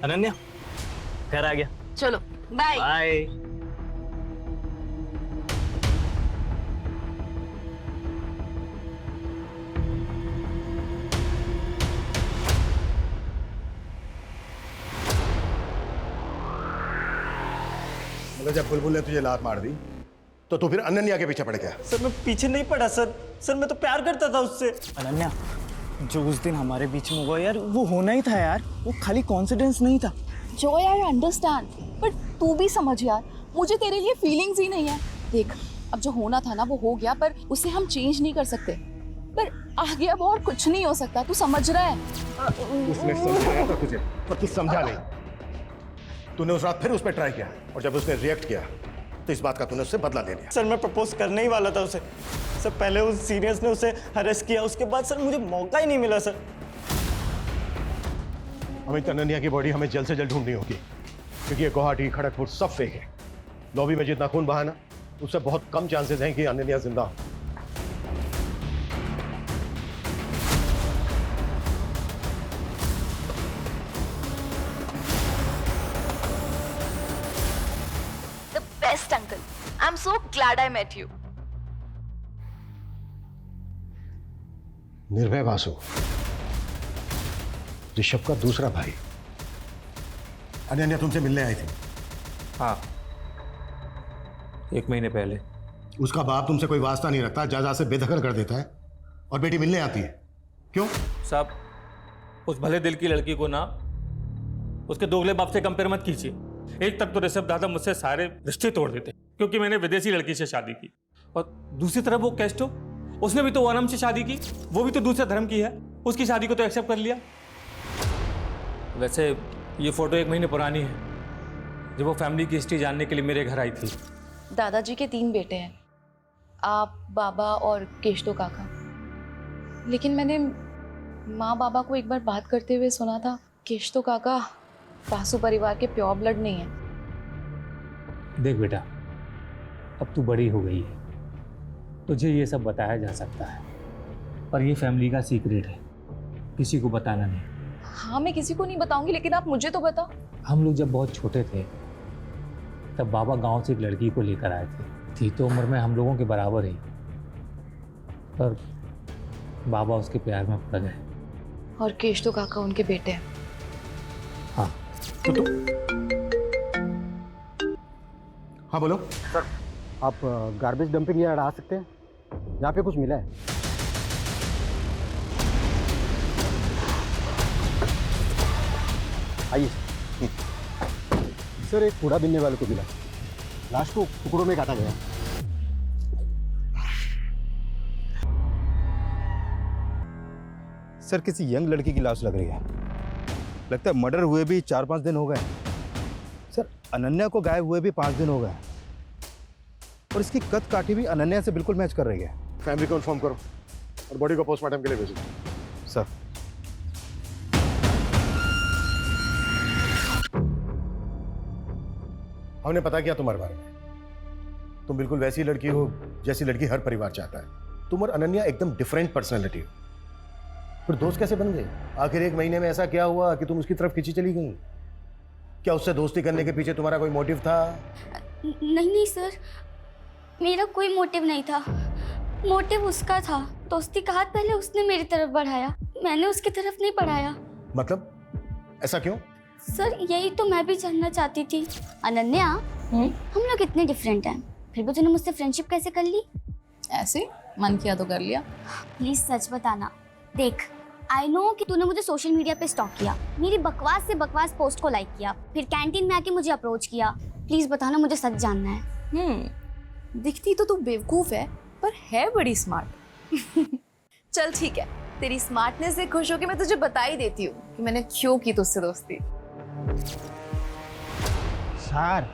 अनन्या घर आ गया। चलो बाय बाय। जब बुलबुल ने तुझे लात मार दी तो तू फिर अनन्या के पीछे पड़ गया। सर मैं पीछे नहीं पड़ा सर मैं तो प्यार करता था उससे। अनन्या, जो उस दिन हमारे बीच में हुआ यार, वो होना ही था यार, वो खाली कॉन्फिडेंस नहीं था। जो यार अंडरस्टैंड, पर तू भी समझ यार, मुझे तेरे लिए फीलिंग्स ही नहीं है। देख, अब जो होना था ना वो हो गया, पर उसे हम चेंज नहीं कर सकते। पर आगे अब और कुछ नहीं हो सकता, तू समझ रहा है? उसने समझाया था तुझे, पर तू समझा नहीं। तूने उस रात फिर उस पर ट्राई किया और जब उसने रिएक्ट किया तो इस बात का तूने उससे बदला ले लिया। सर मैं प्रपोज करने ही वाला था उसे। सर पहले उस सीनियर्स ने उसे अरेस्ट किया, उसके बाद सर मुझे मौका ही नहीं मिला सर। अमित अनन्या की बॉडी हमें जल्द से जल्द ढूंढनी होगी, क्योंकि ये गुवाहाटी, खड़गपुर सब फेक है। लॉबी में जितना खून बहा ना, उससे बहुत कम चांसेस हैं कि अनन्या जिंदा हो। The best uncle. I'm so glad I met you. निर्भय बासु, ऋषभ का दूसरा भाई। अनन्या तुमसे मिलने आई थी? हाँ, 1 महीने पहले। उसका बाप तुमसे कोई वास्ता नहीं रखता, जायदाद से बेदखल कर देता है, और बेटी मिलने आती है। क्यों? साहब, उस भले दिल की लड़की को ना उसके दोगले बाप से कंपेयर मत कीजिए। एक तक तो ऋषभ दादा मुझसे सारे रिश्ते तोड़ देते क्योंकि मैंने विदेशी लड़की से शादी की, और दूसरी तरफ वो कैस्टो, उसने भी तो वनम से शादी की, वो भी तो दूसरे धर्म की है, उसकी शादी को तो एक्सेप्ट कर लिया। वैसे ये फोटो 1 महीने पुरानी है, जब वो फैमिली की हिस्ट्री जानने के लिए मेरे घर आई थी। दादाजी के 3 बेटे हैं, आप, बाबा और केशतो काका। लेकिन मैंने माँ बाबा को एक बार बात करते हुए सुना था, केशतो काका बासु परिवार के प्योर ब्लड नहीं है। देख बेटा, अब तू बड़ी हो गई है, तुझे ये सब बताया जा सकता है, पर ये फैमिली का सीक्रेट है, किसी को बताना नहीं। हाँ, मैं किसी को नहीं बताऊंगी, लेकिन आप मुझे तो बताओ। हम लोग जब बहुत छोटे थे तब बाबा गांव से एक लड़की को लेकर आए थे, थी तो उम्र में हम लोगों के बराबर ही, पर बाबा उसके प्यार में पड़ गए। और केशतो काका उनके बेटे हैं। हाँ तो हाँ बोलो सर। आप गार्बेज डंपिंग यार्ड आ सकते हैं? यहाँ पे कुछ मिला है। आइए सर। एक कूड़ा बीनने वाले को मिला, लाश को टुकड़ों में काटा गया। सर, किसी यंग लड़की की लाश लग रही है। लगता है मर्डर हुए भी 4-5 दिन हो गए। सर, अनन्या को गायब हुए भी 5 दिन हो गए, और इसकी कद काठी भी अनन्या से बिल्कुल मैच कर रही है। फैमिली को इन्फॉर्म करो और बॉडी को पोस्टमार्टम के लिए भेजो। सर। हमने पता किया तुम्हारे बारे में, तुम बिल्कुल वैसी लड़की हो जैसी लड़की हर परिवार चाहता है। तुम और अनन्या एकदम डिफरेंट पर्सनैलिटी हो। फिर दोस्त कैसे बन गए? आखिर 1 महीने में ऐसा क्या हुआ कि तुम उसकी तरफ खींची चली गई? क्या उससे दोस्ती करने के पीछे तुम्हारा कोई मोटिव था? नहीं सर, मेरा कोई मोटिव नहीं था। मोटिव उसका था। दोस्ती का हाथ पहले उसने मेरी तरफ बढ़ाया, मैंने उसकी तरफ नहीं बढ़ाया। मतलब ऐसा क्यों? सर, यही तो मैं भी जानना चाहती थी। अनन्या, हम लोग इतने डिफरेंट हैं, फिर भी तूने मुझसे फ्रेंडशिप कैसे कर ली? ऐसे मन किया तो कर लिया। प्लीज सच बताना। देख, आई नो कि तूने मुझे सोशल मीडिया पे स्टॉक किया, मेरी बकवास से बकवास पोस्ट को लाइक किया, फिर कैंटीन में आके मुझे अप्रोच किया। प्लीज बताना, मुझे सच जानना है। दिखती तो तू बेवकूफ है, पर है बड़ी स्मार्ट। चल ठीक है, तेरी स्मार्टनेस से खुश होकर मैं तुझे बता ही देती हूँ कि मैंने क्यों की तुझसे दोस्ती। सर,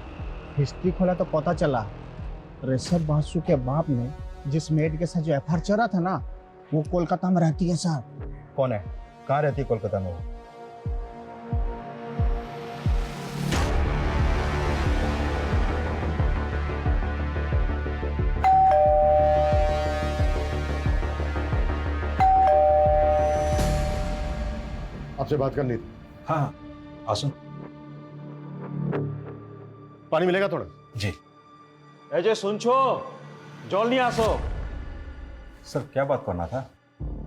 हिस्ट्री खोला तो पता चला ऋषभ बासु के बाप ने जिस मेड के साथ जो एफआईआर चला था ना, वो कोलकाता में रहती है सर। कौन है? कहाँ रहती है कोलकाता में? आपसे बात करनी थी। हाँ, आसो। पानी मिलेगा थोड़ा? जी। अजय सुन छो, जॉल नहीं आसो। सर, क्या बात करना था?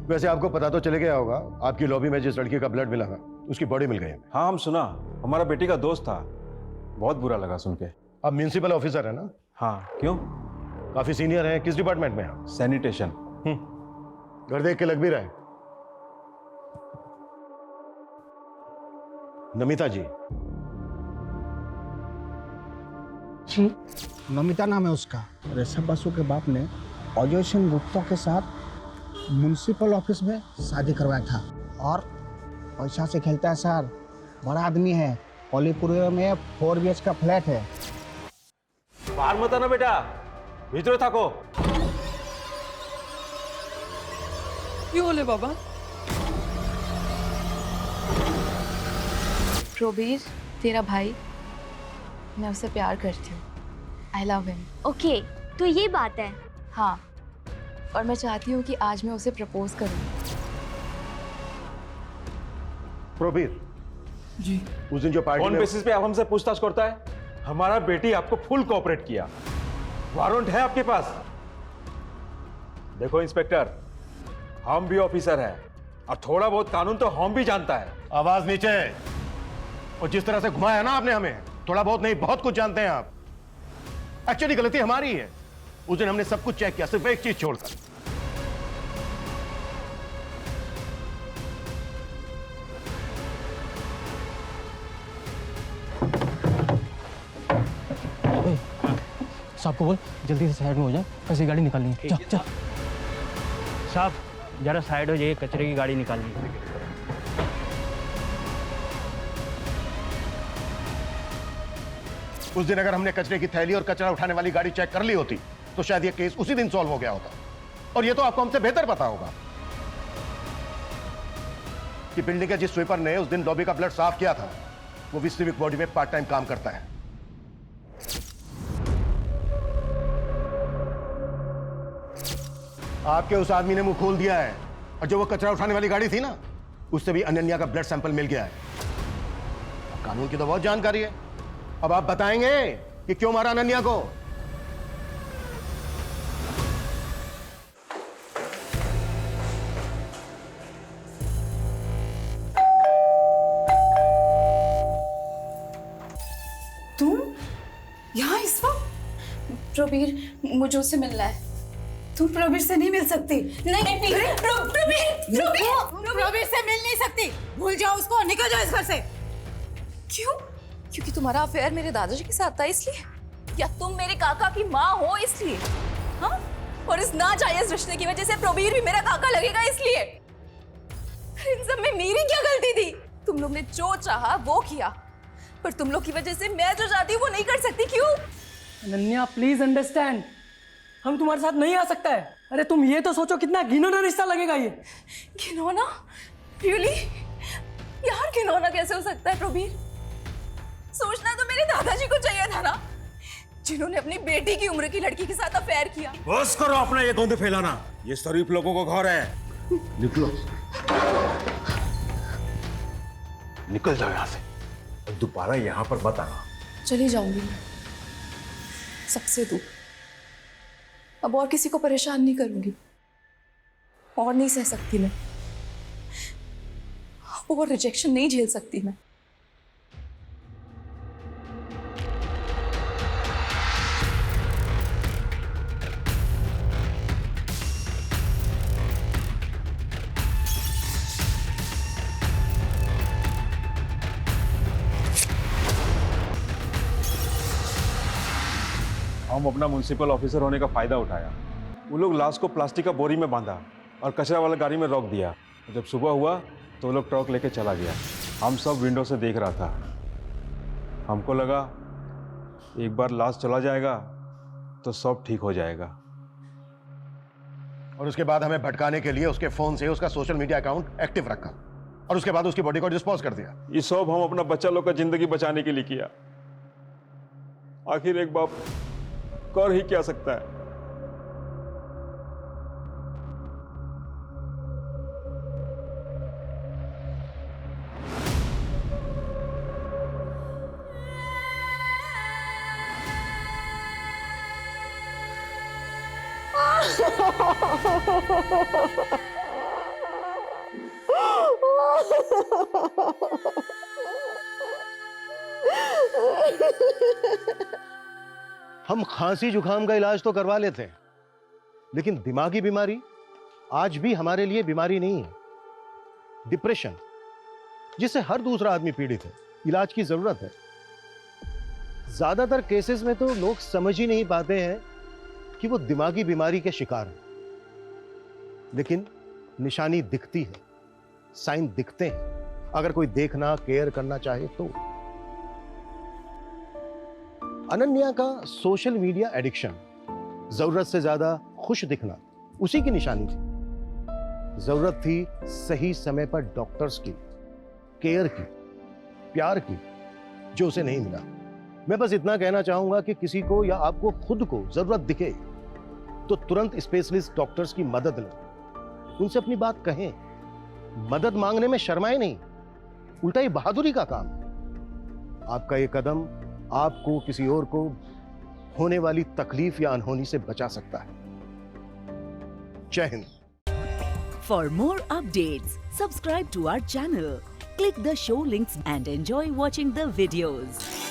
वैसे आपको पता तो चले गया होगा, आपकी लॉबी में जिस लड़की का ब्लड मिला था उसकी बॉडी मिल गई है। हाँ, हम सुना, हमारा बेटी का दोस्त था, बहुत बुरा लगा सुन के। आप म्युनिसिपल ऑफिसर है ना? हाँ, क्यों? काफी सीनियर हैं। किस डिपार्टमेंट में हैं? सैनिटेशन। घर देख के लग भी रहा है। नमिता जी। नमिता नाम है उसका। ऋषभ बासु के बाप ने अजय सिंह गुप्ता के साथ म्युनिसिपल ऑफिस में शादी करवाया था, और पैसा से खेलता है सर। बड़ा आदमी है, कोलीपुर में 4 BH का फ्लैट है। बाहर मत आना बेटा, भीतर थाको। क्यों बोले बाबा? प्रोबीर तेरा भाई, मैं उससे प्यार करती हूँ। आई लव हिम। ओके, तो ये बात है। हाँ, और मैं चाहती हूँ कि आज मैं उसे प्रपोज करूँ। प्रोबीर जी, उस दिन जो पार्टी ऑन बेसिस पे आप हमसे पूछताछ करता है? हमारा बेटी आपको फुल कोऑपरेट किया, वारंट है आपके पास। देखो इंस्पेक्टर, हम भी ऑफिसर हैं और थोड़ा बहुत कानून तो हम भी जानता है। आवाज नीचे। और जिस तरह से घुमाया ना आपने हमें, थोड़ा बहुत नहीं बहुत कुछ जानते हैं आप। एक्चुअली गलती हमारी है। उस दिन हमने सब कुछ चेक किया, सिर्फ एक चीज छोड़कर। साहब को बोल जल्दी से साइड में हो जाए, कैसी गाड़ी निकालनी है। चल चल साहब जरा साइड हो जाइए, कचरे की गाड़ी निकालनी है। उस दिन अगर हमने कचरे की थैली और कचरा उठाने वाली गाड़ी चेक कर ली होती तो शायद ये केस उसी दिन सॉल्व हो गया होता। और ये तो आपको हमसे बेहतर पता होगा कि बिल्डिंग के जिस स्वीपर ने उस दिन लॉबी का ब्लड साफ किया था वो भी सिविक बॉडी में पार्ट टाइम काम करता है। आपके उस आदमी ने मुंह खोल दिया है और जो वो कचरा उठाने वाली गाड़ी थी ना, उससे भी अनन्या का ब्लड सैंपल मिल गया है। कानून की तो बहुत जानकारी है। अब आप बताएंगे कि क्यों मारा अनन्या को? तुम यहाँ इस वक्त? प्रबीर, मुझे उससे मिलना है। तुम प्रबीर से नहीं मिल सकती। नहीं, प्रबीर से मिल नहीं सकती। भूल जाओ उसको, निकल जाओ इस घर से। क्यों? क्योंकि तुम्हारा अफेयर मेरे दादाजी के साथ था इसलिए? या तुम मेरे काका की माँ हो इसलिए? हाँ? और इस नाजायज रिश्ते की वजह से प्रबीर भी मेरा काका लगेगा इसलिए? इन सब में मेरी क्या गलती थी? तुम लोग ने जो चाहा वो किया, पर तुम लोग की वजह से मैं जो चाहती हूँ वो नहीं कर सकती। क्यों? अनन्या प्लीज अंडरस्टैंड, हम तुम्हारे साथ नहीं आ सकता है। अरे तुम ये तो सोचो कितना घिनौना रिश्ता लगेगा ये। घिनौना? रियली? यार घिनौना कैसे हो सकता है प्रबीर? सोचना तो मेरे दादाजी को चाहिए था ना, जिन्होंने अपनी बेटी की उम्र की लड़की के साथ अफेयर किया। बस करो अपना ये गंद फैलाना, ये शरीफ लोगों को घर है। निकलो, निकल जाओ यहाँ से और दोबारा यहाँ पर मत आना। चली जाऊंगी मैं, सबसे दूर। अब और किसी को परेशान नहीं करूंगी, और नहीं सह सकती मैं, और रिजेक्शन नहीं झेल सकती मैं। हम अपना म्युनिसिपल ऑफिसर होने का फायदा उठाया। वो लोग लाश को प्लास्टिक का बोरी में बांधा और कचरा वाला गाड़ी में रोक दिया। जब सुबह हुआ तो वो लोग ट्रक लेके चला गया। हम सब विंडो से देख रहा था। हमको लगा एक बार लाश चला जाएगा तो सब ठीक हो जाएगा। और उसके बाद हमें भटकाने के लिए उसके फोन से उसका सोशल मीडिया अकाउंट एक्टिव रखा और उसके बाद उसकी बॉडी को डिस्पोज कर दिया। ये सब हम अपना बच्चा लोग का जिंदगी बचाने के लिए किया। आखिर एक बाप कर ही क्या सकता है। हम खांसी जुकाम का इलाज तो करवा लेते हैं, लेकिन दिमागी बीमारी आज भी हमारे लिए बीमारी नहीं है। डिप्रेशन, जिससे हर दूसरा आदमी पीड़ित है, इलाज की जरूरत है। ज्यादातर केसेस में तो लोग समझ ही नहीं पाते हैं कि वो दिमागी बीमारी के शिकार हैं, लेकिन निशानी दिखती है, साइन दिखते हैं, अगर कोई देखना केयर करना चाहे तो। अनन्या का सोशल मीडिया एडिक्शन, जरूरत से ज्यादा खुश दिखना, उसी की निशानी थी। जरूरत थी सही समय पर डॉक्टर्स की, केयर की, प्यार की जो उसे नहीं मिला। मैं बस इतना कहना चाहूंगा कि किसी को या आपको खुद को जरूरत दिखे तो तुरंत स्पेशलिस्ट डॉक्टर्स की मदद लें, उनसे अपनी बात कहें। मदद मांगने में शर्माए नहीं, उल्टा ये बहादुरी का काम। आपका ये कदम आपको किसी और को होने वाली तकलीफ या अनहोनी से बचा सकता है। जय Hind. For more updates, subscribe to our channel, click the show links and enjoy watching the videos.